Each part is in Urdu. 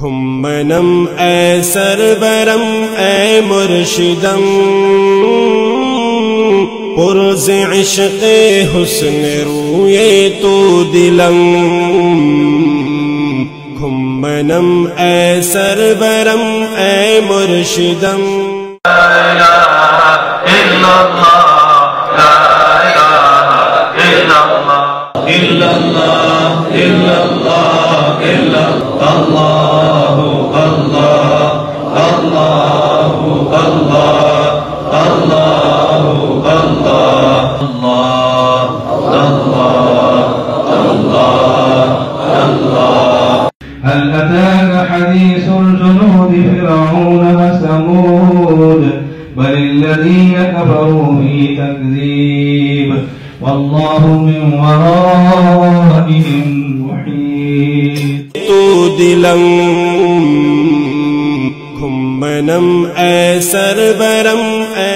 کھمنم اے سربرم اے مرشدم پرز عشق حسن روئے تو دلم کھمنم اے سربرم اے مرشدم لا الہ الا اللہ لا الہ الا اللہ الا اللہ الا اللہ الا اللہ اللہ اللہ اللہ اللہ هل أتاك حديث الجنود فرعون وثمود بل الذين كفروا في تكذيب والله من ورائهم محيط تو دلم کھمنم اے سربرم اے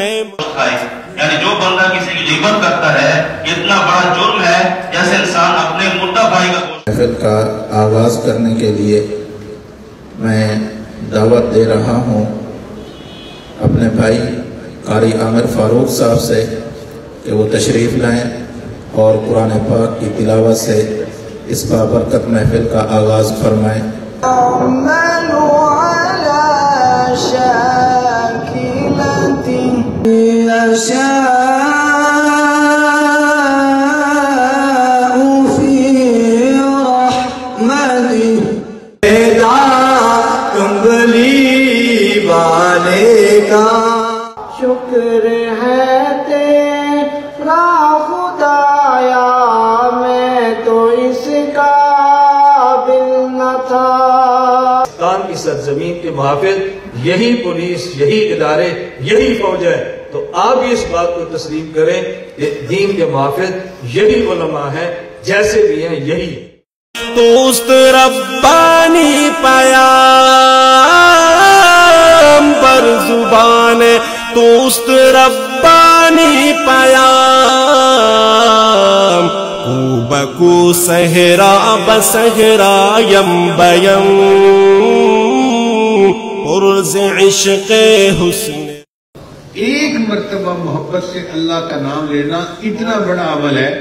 یعنی جو بندہ کسی کی غیبت کرتا ہے اتنا بڑا جرم ہے جیسے انسان اپنے مردہ بھائی کا محفل کا آغاز کرنے کے لیے میں دعوت دے رہا ہوں اپنے بھائی قاری عامر فاروق صاحب سے کہ وہ تشریف لائیں اور قرآن پاک کی تلاوت سے اس بابرکت محفل کا آغاز فرمائیں. شکر ہے تیرا خدایا میں تو اس قابل نہ تھا. پاکستان کی سرزمین کے محافظ یہی پولیس، یہی ادارے، یہی فوج ہے. تو آپ بھی اس بات کو تسلیم کریں کہ دین کے محافظ یہی علماء ہیں، جیسے بھی ہیں یہی ہیں. دوست ربانی پیام پر زبان دوست ربانی پیام کو بکو صحرا بصحرا یم بیم پرز عشق حسن. ایک مرتبہ محبت سے اللہ کا نام لینا اتنا بڑا عمل ہے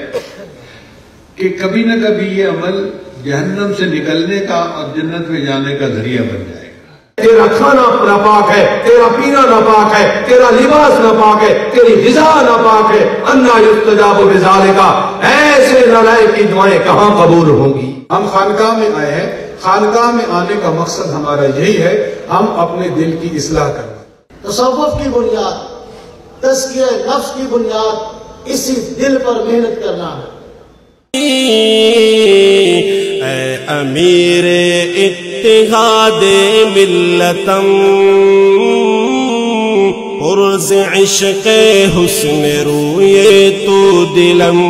کہ کبھی نہ کبھی یہ عمل جہنم سے نکلنے کا اور جنت میں جانے کا ذریعہ بن جائے گا. تیرا کھانا ناپاک ہے، تیرا پینا ناپاک ہے، تیرا لباس ناپاک ہے، تیری غذا ناپاک ہے. انا یستجاب بذالک، ایسے نالائق کی دعائیں کہاں قبول ہوں گی؟ ہم خانقاہ میں آئے ہیں. خانقاہ میں آنے کا مقصد ہمارا یہی ہے، ہم اپنے دل کی اصلاح کرنا. تصوف کی بنیاد، تزکیہ نفس کی بنیاد اسی دل پر محنت کرنا ہے. اے امیر اتحاد ملتم پرز عشق حسن روئے تو دلم.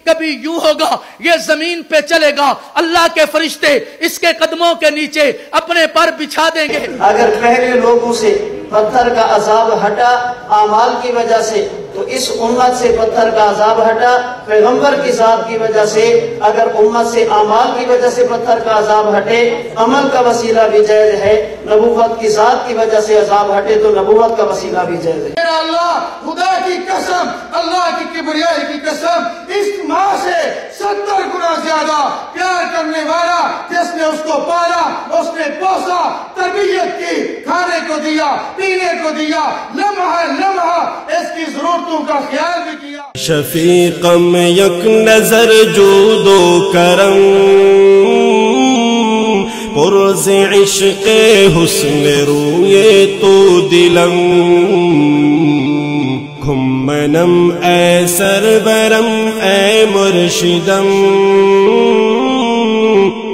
کبھی یوں ہوگا یہ زمین پہ چلے گا، اللہ کے فرشتے اس کے قدموں کے نیچے اپنے پر بچھا دیں گے. اگر پہلے لوگوں سے پتھر کا عذاب ہٹا اعمال کی وجہ سے تو اس امت سے پتھر کا عذاب ہٹا پیغمبر کی ذات کی وجہ سے. اگر امت سے اعمال کی وجہ سے پتھر کا عذاب ہٹے عمل کا وسیلہ بھی جائز ہے. نبوت کی ذات کی وجہ سے عذاب ہٹے تو نبوت کا وسیلہ بھی جائز ہے. میرا اللہ خدا کی قسم، اللہ کی کبریائی کی قسم، اس ماں سے 70 گنا زیادہ پیار کرنے والا جس نے اس کو پالا، اس نے پوسا، تربیت کی، کھانے کو دیا، پینے کو دیا، لمحہ لمحہ اس کی ضرورتوں کا خیال بھی کیا. شفیقم یک نظر جود و کرم پرز عشق حسن روئے تو دلم کھمنم اے سربرم اے مرشدم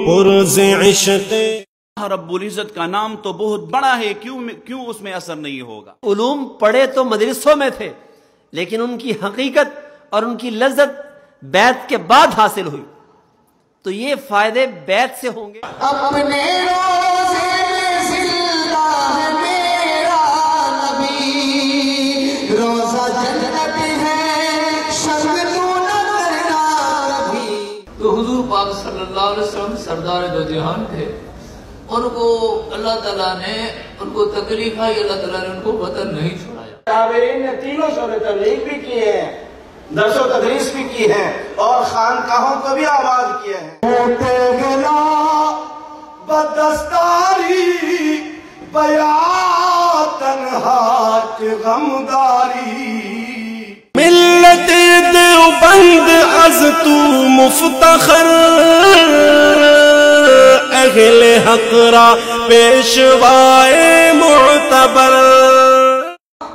پرز عشق. رب العزت کا نام تو بہت بڑا ہے، کیوں اس میں اثر نہیں ہوگا؟ علوم پڑھے تو مدرسوں میں تھے، لیکن ان کی حقیقت اور ان کی لذت بیعت کے بعد حاصل ہوئی. تو یہ فائدے بیعت سے ہوں گے. اپنے روزے میں زندہ ہے میرا نبی، روزہ جنت ہے شرم تو نہ کرنا کبھی. تو حضور پاک صلی اللہ علیہ وسلم سردار دو جہان تھے، ان کو اللہ تعالیٰ نے ان کو تکلیف آئی، اللہ تعالیٰ نے ان کو وطن نہیں چھوڑایا۔ عابرین نے تینوں شعبے تبلیغ بھی کیے ہیں، درس و تدریس بھی کی ہیں، اور خانقاہوں کو بھی آباد کیے ہیں۔ ہوتے گلا بدستاری بیا تنہا کے غمداری، ملت دیوبند از تو مفتخر، اہل حق را پیشوائے معتبر۔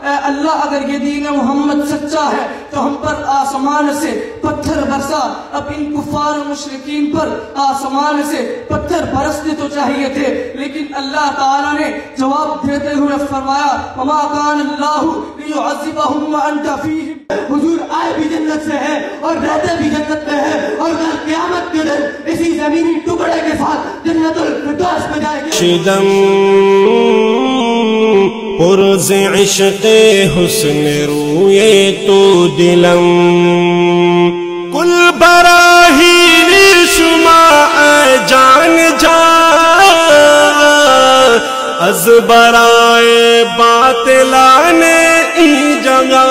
اے اللہ اگر یہ دین محمد سچا ہے تو ہم پر آسمان سے پتھر برسا، اب ان کفار و مشرکین پر آسمان سے پتھر برسنے تو چاہیے تھے، لیکن اللہ تعالیٰ نے جواب دیتے ہوئے فرمایا وما کان اللہ لیعذبہم وانت فیہم۔ حضور آئے بھی جنت سے ہے اور رہتے بھی جنت میں ہے، اور کل قیامت کے دن اسی زمینی ٹکڑے کے ساتھ جنت الفردوس میں جائے گے۔ شدم پرز عشق حسن روئے تو دلم، کل براہین شما جان جا، از برائے باطلانے ای جگہ،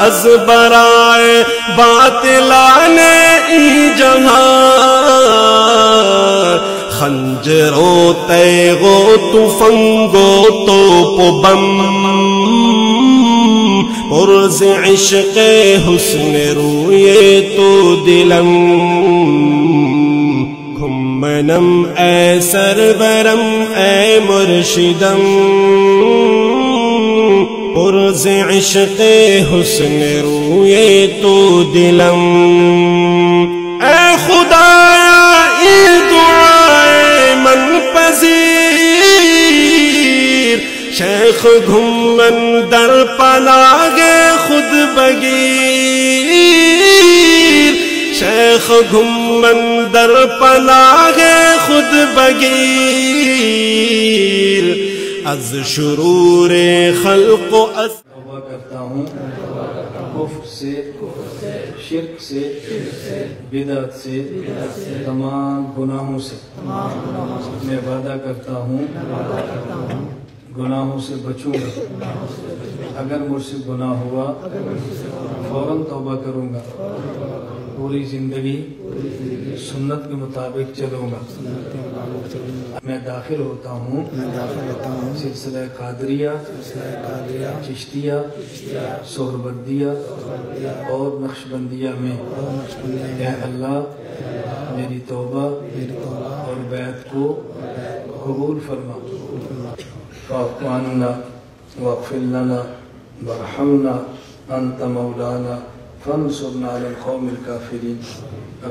از برائے باطلانے ای جگہ، خنجرو تیغو تفنگو توپ بم، پرز عشق حسن روئے تو دلم، کھمنم اے سرورم اے مرشدم، پرز عشق حسن روئے تو دلم، اے خدایا ای دعائے من پذیر، شیخ گھمن در پناہ خود بگیر، شیخ گھمن در پناہ خود بگیر، از شرور خلق و از توبہ کرتا ہوں کفر سے، شرک سے، بدعت سے، تمام گناہوں سے۔ میں وعدہ کرتا ہوں گناہوں سے بچوں گا، اگر مجھ سے گناہ ہوا فوراً توبہ کروں گا، پوری زندگی سنت کے مطابق چلوں گا۔ میں داخل ہوتا ہوں سلسلہ قادریہ، چشتیہ، سہروردیہ اور نقشبندیہ میں۔ اے اللہ میری توبہ اور بیعت کو قبول فرما، فاعف عنا واغفر لنا وارحمنا انت مولانا فانصرنا على القوم الكافرين،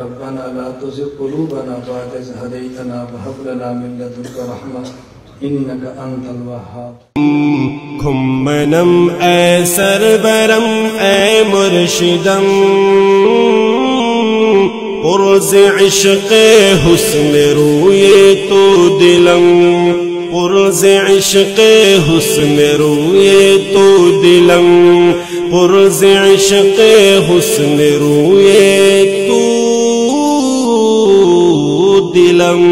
ربنا لا تزغ قلوبنا بعد إذ هديتنا وهب لنا من لدنك رحمة إنك أنت الوهاب۔ کھمنم اے سرورم اے مرشدم، پرز عشق حسن روئے تو دلم، پرز عشق حسن روئے تو دلم، پرز عشق حسن روئے تو دلم۔